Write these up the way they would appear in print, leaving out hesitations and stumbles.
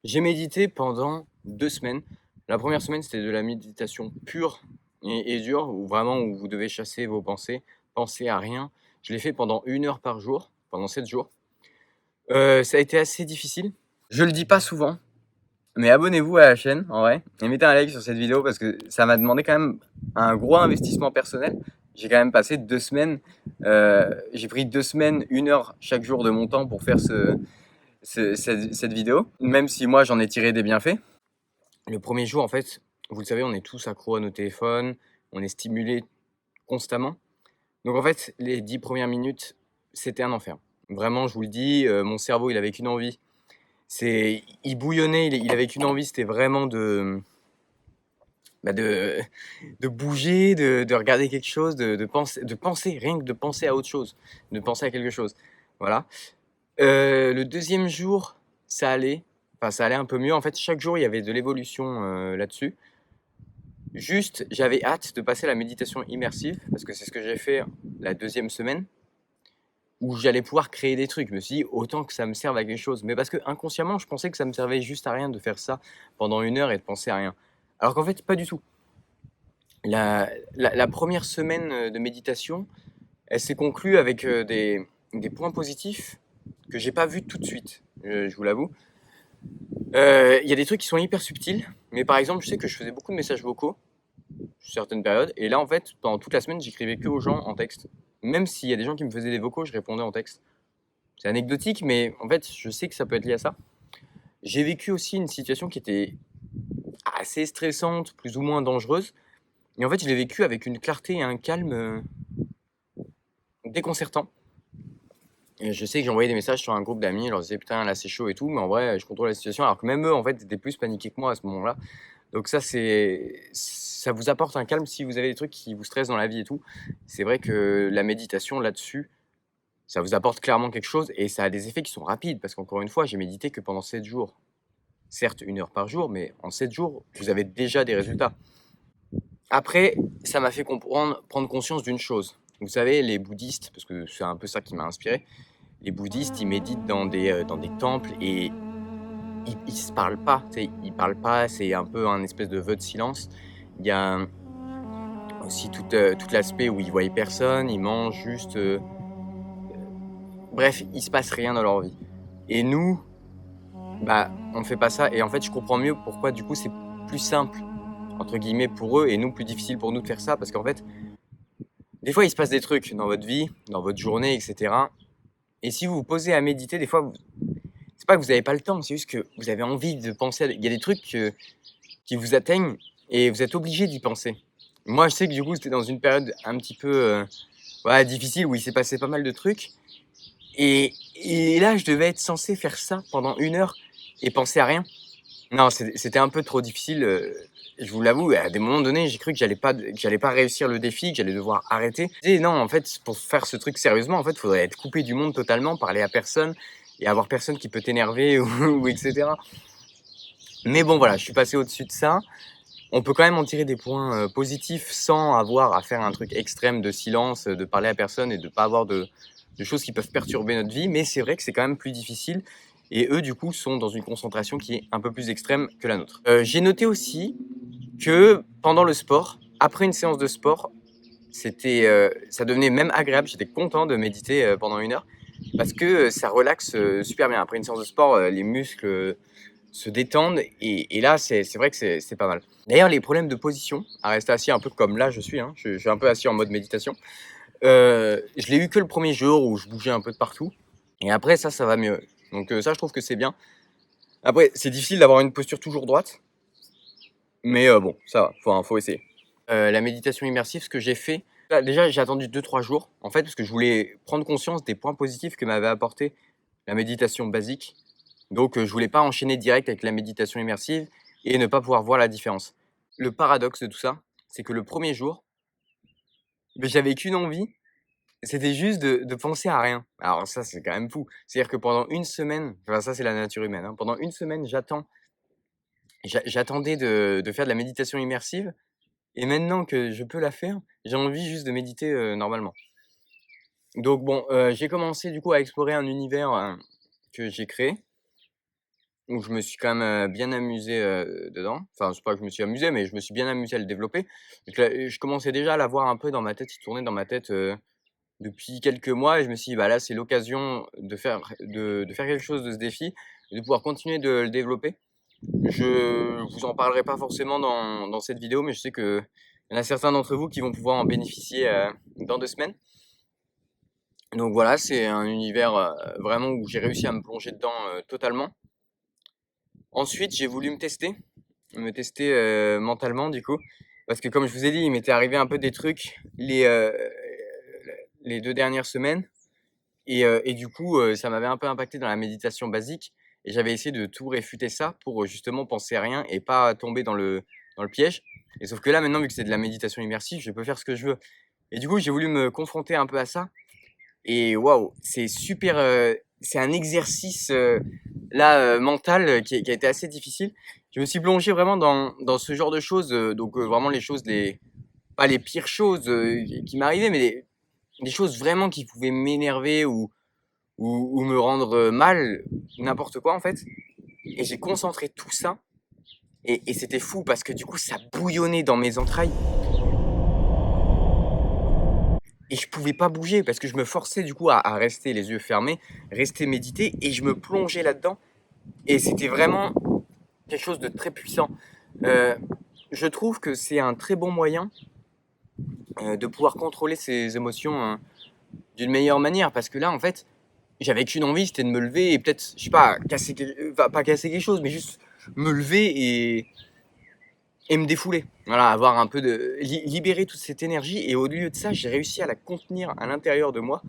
J'ai médité pendant 2 semaines. La première semaine, c'était de la méditation pure et dure, où vous devez chasser vos pensées, penser à rien. Je l'ai fait pendant 1 heure par jour, pendant 7 jours. Ça a été assez difficile. Je le dis pas souvent, mais abonnez-vous à la chaîne, en vrai, et mettez un like sur cette vidéo parce que ça m'a demandé quand même un gros investissement personnel. J'ai quand même passé 2 semaines, j'ai pris 2 semaines, 1 heure chaque jour de mon temps pour faire cette vidéo, même si moi j'en ai tiré des bienfaits. Le premier jour, en fait, vous le savez, on est tous accros à nos téléphones, on est stimulé constamment. Donc en fait, les 10 premières minutes, c'était un enfer. Vraiment, je vous le dis, mon cerveau, il avait qu'une envie. Il bouillonnait, il avait qu'une envie, c'était vraiment bah, de, de bouger, de regarder quelque chose, de penser, rien que de penser à autre chose, de penser à quelque chose. Voilà. Le deuxième jour, ça allait. Enfin, ça allait un peu mieux. En fait, chaque jour, il y avait de l'évolution là-dessus. Juste, j'avais hâte de passer à la méditation immersive, parce que c'est ce que j'ai fait la deuxième semaine, où j'allais pouvoir créer des trucs. Je me suis dit, autant que ça me serve à quelque chose. Mais parce que inconsciemment, je pensais que ça me servait juste à rien de faire ça pendant 1 heure et de penser à rien. Alors qu'en fait, pas du tout. La première semaine de méditation, elle s'est conclue avec des points positifs que j'ai pas vus tout de suite, je vous l'avoue. Il y a des trucs qui sont hyper subtils, mais par exemple, je sais que je faisais beaucoup de messages vocaux certaines périodes. Et là, en fait, pendant toute la semaine, j'écrivais que aux gens en texte. Même s'il y a des gens qui me faisaient des vocaux, je répondais en texte. C'est anecdotique, mais en fait, je sais que ça peut être lié à ça. J'ai vécu aussi une situation qui était assez stressante, plus ou moins dangereuse. Et en fait, je l'ai vécu avec une clarté et un calme déconcertant. Et je sais que j'ai envoyé des messages sur un groupe d'amis, je leur disais putain là c'est chaud et tout, mais en vrai je contrôle la situation, alors que même eux en fait étaient plus paniqués que moi à ce moment-là. Donc ça vous apporte un calme si vous avez des trucs qui vous stressent dans la vie et tout. C'est vrai que la méditation là-dessus, ça vous apporte clairement quelque chose et ça a des effets qui sont rapides parce qu'encore une fois, j'ai médité que pendant 7 jours. Certes, 1 heure par jour, mais en 7 jours, vous avez déjà des résultats. Après, ça m'a fait prendre conscience d'une chose. Vous savez, les bouddhistes, parce que c'est un peu ça qui m'a inspiré, les bouddhistes, ils méditent dans des temples et ils se parlent pas. Ils parlent pas, c'est un peu un espèce de vœu de silence. Il y a aussi tout l'aspect où ils voient personne, ils mangent juste. Bref, il se passe rien dans leur vie. Et nous, bah, on fait pas ça. Et en fait, je comprends mieux pourquoi, du coup, c'est plus simple, entre guillemets, pour eux, et nous, plus difficile pour nous de faire ça. Parce qu'en fait, des fois, il se passe des trucs dans votre vie, dans votre journée, etc. Et si vous vous posez à méditer, des fois, c'est pas que vous n'avez pas le temps, c'est juste que vous avez envie de penser. Il y a des trucs qui vous atteignent et vous êtes obligé d'y penser. Moi, je sais que du coup, c'était dans une période un petit peu ouais, difficile où il s'est passé pas mal de trucs. Et là, je devais être censé faire ça pendant 1 heure et penser à rien. Non, c'était un peu trop difficile. Je vous l'avoue, à des moments donnés, j'ai cru que j'allais pas réussir le défi, que j'allais devoir arrêter. Et non, en fait, pour faire ce truc sérieusement, en fait, il faudrait être coupé du monde totalement, parler à personne et avoir personne qui peut t'énerver ou etc. Mais bon, voilà, je suis passé au-dessus de ça. On peut quand même en tirer des points positifs sans avoir à faire un truc extrême de silence, de parler à personne et de pas avoir de choses qui peuvent perturber notre vie. Mais c'est vrai que c'est quand même plus difficile. Et eux, du coup, sont dans une concentration qui est un peu plus extrême que la nôtre. J'ai noté aussi que pendant le sport, après une séance de sport, ça devenait même agréable. J'étais content de méditer pendant 1 heure parce que ça relaxe super bien. Après une séance de sport, les muscles se détendent et là, c'est vrai que c'est pas mal. D'ailleurs, les problèmes de position, à rester assis un peu comme là je suis, hein, je suis un peu assis en mode méditation, je l'ai eu que le premier jour où je bougeais un peu de partout et après ça va mieux. Donc ça, je trouve que c'est bien. Après, c'est difficile d'avoir une posture toujours droite, mais bon, ça va, faut essayer. La méditation immersive, ce que j'ai fait, là, déjà, j'ai attendu 2 3 jours, en fait, parce que je voulais prendre conscience des points positifs que m'avait apporté la méditation basique. Donc, je voulais pas enchaîner direct avec la méditation immersive et ne pas pouvoir voir la différence. Le paradoxe de tout ça, c'est que le premier jour, beh, j'avais qu'une envie, c'était juste de penser à rien. Alors ça, c'est quand même fou. C'est-à-dire que pendant une semaine, enfin ça, c'est la nature humaine, hein, pendant une semaine, j'attendais de faire de la méditation immersive et maintenant que je peux la faire, j'ai envie juste de méditer, normalement. Donc bon, j'ai commencé du coup à explorer un univers, que j'ai créé. où je me suis quand même, bien amusé, dedans. Enfin, c'est pas que je me suis amusé, mais je me suis bien amusé à le développer. Donc là, je commençais déjà à l'avoir un peu dans ma tête, il tournait dans ma tête, depuis quelques mois et je me suis dit: «Bah, là, c'est l'occasion de faire quelque chose de ce défi et de pouvoir continuer de le développer». Je vous en parlerai pas forcément dans cette vidéo, mais je sais qu'il y en a certains d'entre vous qui vont pouvoir en bénéficier, dans 2 semaines. Donc voilà, c'est un univers, vraiment où j'ai réussi à me plonger dedans, totalement. Ensuite, j'ai voulu me tester, mentalement du coup, parce que comme je vous ai dit, il m'était arrivé un peu des trucs les 2 dernières semaines et du coup, ça m'avait un peu impacté dans la méditation basique et j'avais essayé de tout réfuter ça pour, justement penser à rien et pas tomber dans le piège et sauf que là, maintenant, vu que c'est de la méditation immersive, je peux faire ce que je veux et du coup, j'ai voulu me confronter un peu à ça et waouh, c'est super, c'est un exercice, là, mental, qui a été assez difficile. Je me suis plongé vraiment dans ce genre de choses, donc vraiment les choses les pas les pires choses, qui m'arrivaient, mais des choses vraiment qui pouvaient m'énerver ou me rendre, mal, n'importe quoi en fait et j'ai concentré tout ça et c'était fou parce que du coup ça bouillonnait dans mes entrailles et je pouvais pas bouger parce que je me forçais du coup à rester les yeux fermés, rester méditer et je me plongeais là-dedans et c'était vraiment quelque chose de très puissant. Heu, je trouve que c'est un très bon moyen, de pouvoir contrôler ses émotions, d'une meilleure manière parce que là, en fait, j'avais qu'une envie, c'était de me lever et peut-être, je sais pas, pas casser quelque chose, mais juste me lever et me défouler. Voilà, avoir un peu de libérer toute cette énergie et au lieu de ça, j'ai réussi à la contenir à l'intérieur de moi,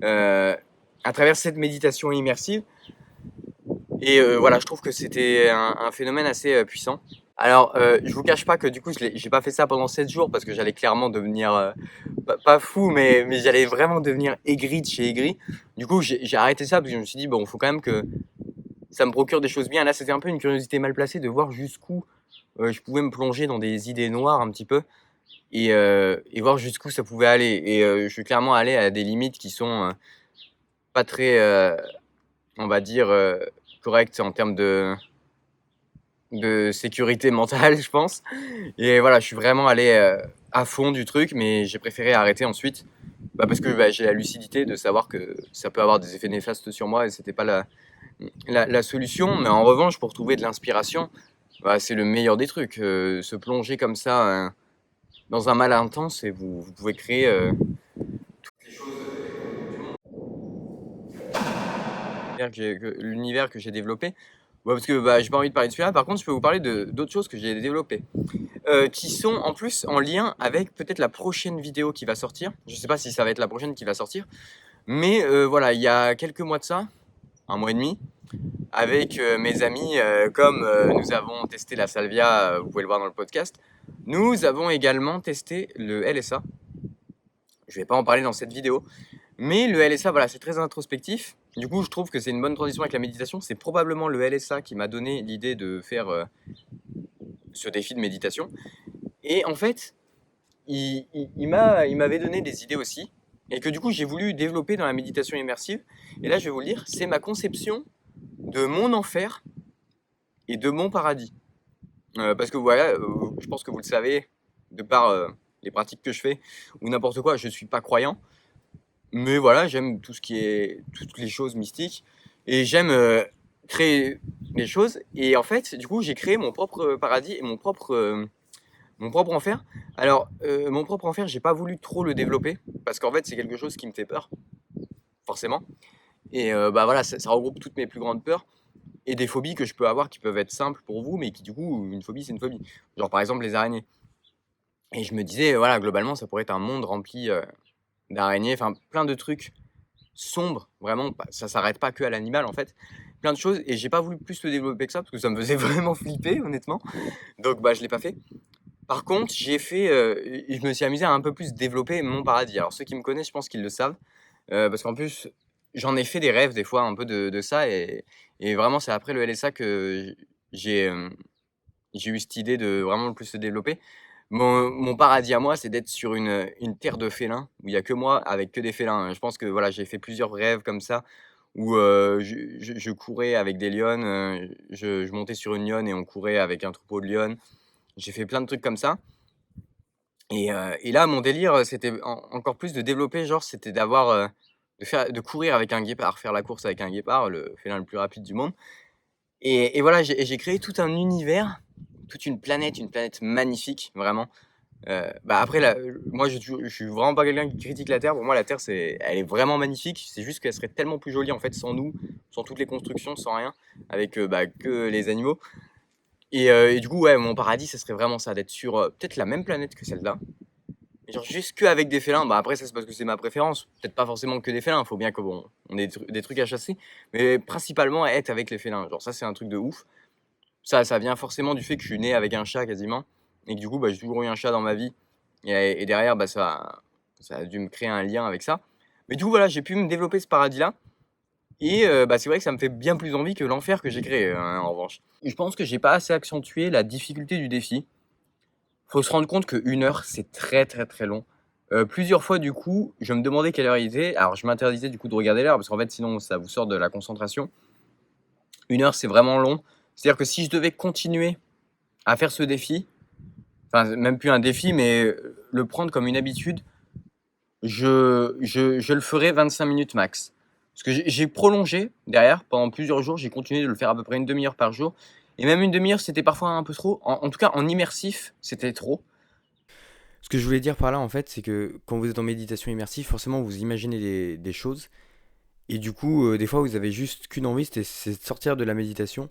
heu, à travers cette méditation immersive et voilà, je trouve que c'était un phénomène assez, puissant. Alors, je vous cache pas que du coup, j'ai pas fait ça pendant 7 jours parce que j'allais clairement devenir, pas fou, mais j'allais vraiment devenir aigri de chez aigri. Du coup, j'ai arrêté ça parce que je me suis dit: «Bon, faut quand même que ça me procure des choses bien». Là, c'était un peu une curiosité mal placée de voir jusqu'où, je pouvais me plonger dans des idées noires un petit peu et voir jusqu'où ça pouvait aller et je suis clairement allé à des limites qui sont, pas très, on va dire, correctes en termes de sécurité mentale, je pense et voilà, je suis vraiment allé, à fond du truc, mais j'ai préféré arrêter ensuite, bah, parce que, bah, j'ai la lucidité de savoir que ça peut avoir des effets néfastes sur moi et c'était pas la solution. Mais en revanche, pour trouver de l'inspiration, bah, c'est le meilleur des trucs, se plonger comme ça, dans un mal intense et vous pouvez créer, toutes les choses, du monde. L'univers que j'ai développé. Ouais, parce que, bah, j'ai pas envie de parler de celui-là. Par contre, je peux vous parler de d'autres choses que j'ai développées. Qui sont en plus en lien avec peut-être la prochaine vidéo qui va sortir. Je sais pas si ça va être la prochaine qui va sortir, mais voilà, il y a quelques mois de ça, un mois et demi, avec mes amis, comme nous avons testé la salvia, vous pouvez le voir dans le podcast, nous avons également testé le LSA. Je vais pas en parler dans cette vidéo, mais le LSA, voilà, c'est très introspectif. Du coup, je trouve que c'est une bonne transition avec la méditation. C'est probablement le LSA qui m'a donné l'idée de faire ce défi de méditation. Et en fait, il m'avait donné des idées aussi, et que du coup j'ai voulu développer dans la méditation immersive. Et là, je vais vous le dire, c'est ma conception de mon enfer et de mon paradis. Parce que voilà, je pense que vous le savez, de par les pratiques que je fais, ou n'importe quoi, je suis pas croyant. Mais voilà, j'aime tout ce qui est, toutes les choses mystiques, et j'aime créer des choses. Et en fait, du coup, j'ai créé mon propre paradis et mon propre enfer. Alors, mon propre enfer, j'ai pas voulu trop le développer parce qu'en fait, c'est quelque chose qui me fait peur, forcément. Et bah voilà, ça regroupe toutes mes plus grandes peurs et des phobies que je peux avoir qui peuvent être simples pour vous, mais qui du coup, une phobie, c'est une phobie. Genre par exemple les araignées. Et je me disais, voilà, globalement, ça pourrait être un monde rempli d'araignées, enfin plein de trucs sombres, vraiment, ça s'arrête pas que à l'animal en fait. Plein de choses, et j'ai pas voulu plus le développer que ça parce que ça me faisait vraiment flipper, honnêtement. Donc bah, je l'ai pas fait. Par contre, je me suis amusé à un peu plus développer mon paradis. Alors ceux qui me connaissent, je pense qu'ils le savent, parce qu'en plus, j'en ai fait des rêves des fois un peu de ça et vraiment c'est après le LSA que j'ai eu cette idée de vraiment le plus se développer. Mon paradis à moi, c'est d'être sur une terre de félins où il y a que moi avec que des félins. Je pense que voilà, j'ai fait plusieurs rêves comme ça où je courais avec des lionnes, je montais sur une lionne et on courait avec un troupeau de lionnes. J'ai fait plein de trucs comme ça et là, mon délire, c'était encore plus de développer, genre, c'était d'avoir, de courir avec un guépard, faire la course avec un guépard, le félin le plus rapide du monde et voilà, j'ai créé tout un univers, toute une planète magnifique, vraiment. Bah, après là, moi je suis vraiment pas quelqu'un qui critique la Terre. Pour moi, la Terre, elle est vraiment magnifique. C'est juste qu'elle serait tellement plus jolie, en fait, sans nous, sans toutes les constructions, sans rien, avec, bah, que les animaux et du coup, ouais, mon paradis, ça serait vraiment ça, d'être sur, peut-être la même planète que celle-là, mais genre juste qu'avec des félins. Bah, après ça, c'est parce que c'est ma préférence. Peut-être pas forcément que des félins, il faut bien que bon, on ait des trucs à chasser, mais principalement être avec les félins. Genre ça, c'est un truc de ouf. Ça vient forcément du fait que je suis né avec un chat quasiment et que du coup, bah, j'ai toujours eu un chat dans ma vie et derrière, bah, ça a dû me créer un lien avec ça. Mais du coup, voilà, j'ai pu me développer ce paradis-là et bah, c'est vrai que ça me fait bien plus envie que l'enfer que j'ai créé, en revanche. Je pense que j'ai pas assez accentué la difficulté du défi. Faut se rendre compte que 1 heure, c'est très, très, très long. Plusieurs fois, du coup, je me demandais quelle heure il était. Alors je m'interdisais du coup de regarder l'heure parce qu'en fait, sinon ça vous sort de la concentration. 1 heure, c'est vraiment long. C'est-à-dire que si je devais continuer à faire ce défi, enfin même plus un défi, mais le prendre comme une habitude, je le ferai 25 minutes max. Parce que j'ai prolongé derrière pendant plusieurs jours, j'ai continué de le faire à peu près une demi-heure par jour. Et même une demi-heure, c'était parfois un peu trop. En tout cas, en immersif, c'était trop. Ce que je voulais dire par là, en fait, c'est que quand vous êtes en méditation immersive, forcément, vous imaginez des choses. Et du coup, des fois, vous avez juste qu'une envie, c'est de sortir de la méditation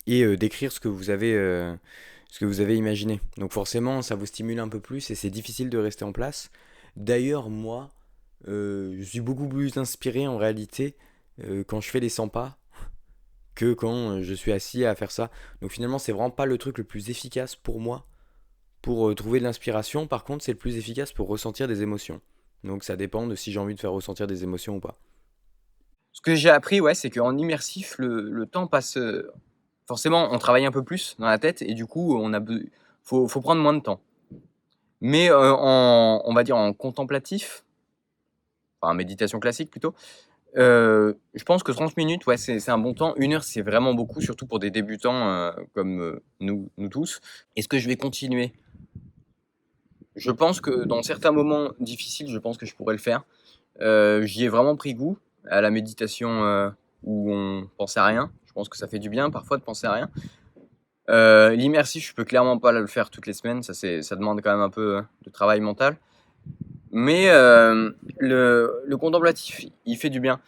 et d'écrire ce que vous avez imaginé. Donc forcément, ça vous stimule un peu plus et c'est difficile de rester en place. D'ailleurs, moi, je suis beaucoup plus inspiré en réalité quand je fais les 100 pas que quand je suis assis à faire ça. Donc finalement, c'est vraiment pas le truc le plus efficace pour moi pour trouver de l'inspiration. Par contre, c'est le plus efficace pour ressentir des émotions. Donc ça dépend de si j'ai envie de faire ressentir des émotions ou pas. Ce que j'ai appris, ouais, c'est qu'en immersif, le temps passe. Forcément, on travaille un peu plus dans la tête et du coup, faut prendre moins de temps. Mais on va dire en contemplatif, enfin méditation classique plutôt, je pense que 30 minutes, ouais, c'est un bon temps. 1 heure, c'est vraiment beaucoup, surtout pour des débutants comme nous tous. Est-ce que je vais continuer? Je pense que dans certains moments difficiles, je pense que je pourrais le faire. J'y ai vraiment pris goût à la méditation où on pense à rien. Je pense que ça fait du bien parfois de penser à rien. L'immersif, je peux clairement pas le faire toutes les semaines. Ça demande quand même un peu de travail mental. Mais le contemplatif, il fait du bien.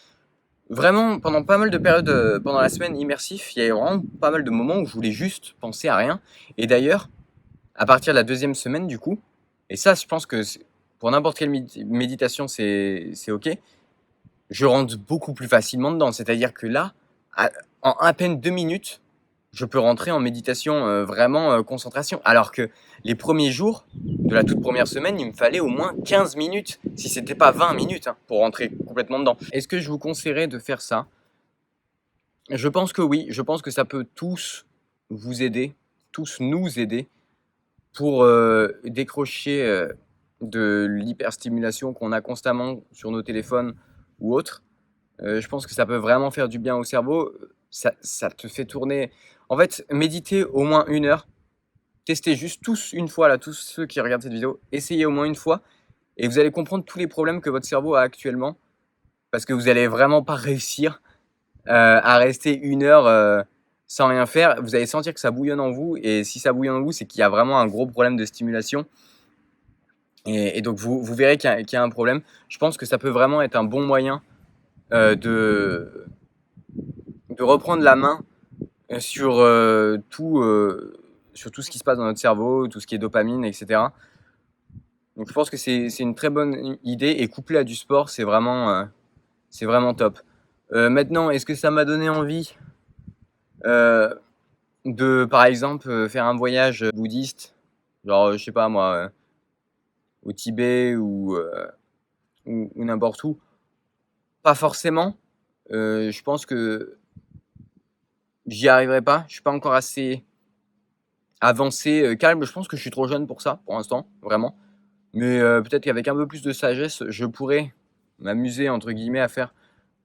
Vraiment, pendant pas mal de périodes, pendant la semaine immersif, il y a vraiment pas mal de moments où je voulais juste penser à rien. Et d'ailleurs, à partir de la deuxième semaine, du coup, et ça, je pense que pour n'importe quelle méditation, c'est OK. Je rentre beaucoup plus facilement dedans. C'est-à-dire que là, en à peine 2 minutes, je peux rentrer en méditation vraiment concentration. Alors que les premiers jours de la toute première semaine, il me fallait au moins 15 minutes, si c'était pas 20 minutes, hein, pour rentrer complètement dedans. Est-ce que je vous conseillerais de faire ça? Je pense que oui. Je pense que ça peut tous vous aider, tous nous aider pour décrocher de l'hyperstimulation qu'on a constamment sur nos téléphones ou autres. Je pense que ça peut vraiment faire du bien au cerveau. Ça te fait tourner. En fait, méditer au moins 1 heure. Testez juste tous une fois, là, tous ceux qui regardent cette vidéo, essayez au moins une fois et vous allez comprendre tous les problèmes que votre cerveau a actuellement parce que vous allez vraiment pas réussir à rester 1 heure sans rien faire. Vous allez sentir que ça bouillonne en vous et si ça bouillonne en vous, c'est qu'il y a vraiment un gros problème de stimulation et donc vous verrez qu'il y a un problème. Je pense que ça peut vraiment être un bon moyen de reprendre la main sur sur tout ce qui se passe dans notre cerveau, tout ce qui est dopamine, etc. Donc je pense que c'est une très bonne idée et couplé à du sport, c'est vraiment top. Maintenant, est-ce que ça m'a donné envie de, par exemple, faire un voyage bouddhiste, genre, je sais pas moi, au Tibet ou n'importe où? Pas forcément. Je pense que j'y arriverai pas. Je suis pas encore assez avancé, calme. Je pense que je suis trop jeune pour ça, pour l'instant, vraiment. Mais peut-être qu'avec un peu plus de sagesse, je pourrais «m'amuser» entre guillemets à faire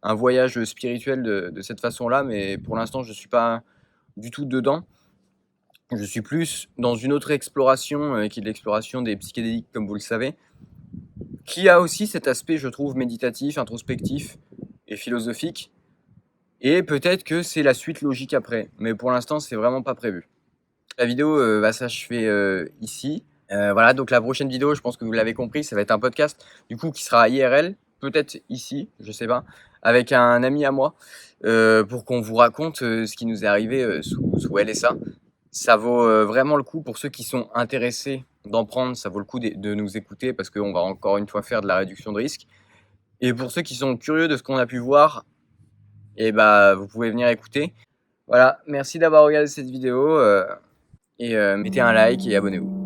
un voyage spirituel de cette façon-là, mais pour l'instant, je ne suis pas du tout dedans. Je suis plus dans une autre exploration, qui est l'exploration des psychédéliques, comme vous le savez, qui a aussi cet aspect, je trouve, méditatif, introspectif et philosophique. Et peut-être que c'est la suite logique après, mais pour l'instant, c'est vraiment pas prévu. La vidéo va s'achever ici. Voilà, donc la prochaine vidéo, je pense que vous l'avez compris, ça va être un podcast, du coup, qui sera IRL, peut-être ici, je sais pas, avec un ami à moi, pour qu'on vous raconte ce qui nous est arrivé sous LSA. Ça vaut vraiment le coup pour ceux qui sont intéressés d'en prendre, ça vaut le coup de nous écouter parce qu'on va encore une fois faire de la réduction de risque. Et pour ceux qui sont curieux de ce qu'on a pu voir, et bah, vous pouvez venir écouter. Voilà, merci d'avoir regardé cette vidéo et mettez un like et abonnez-vous.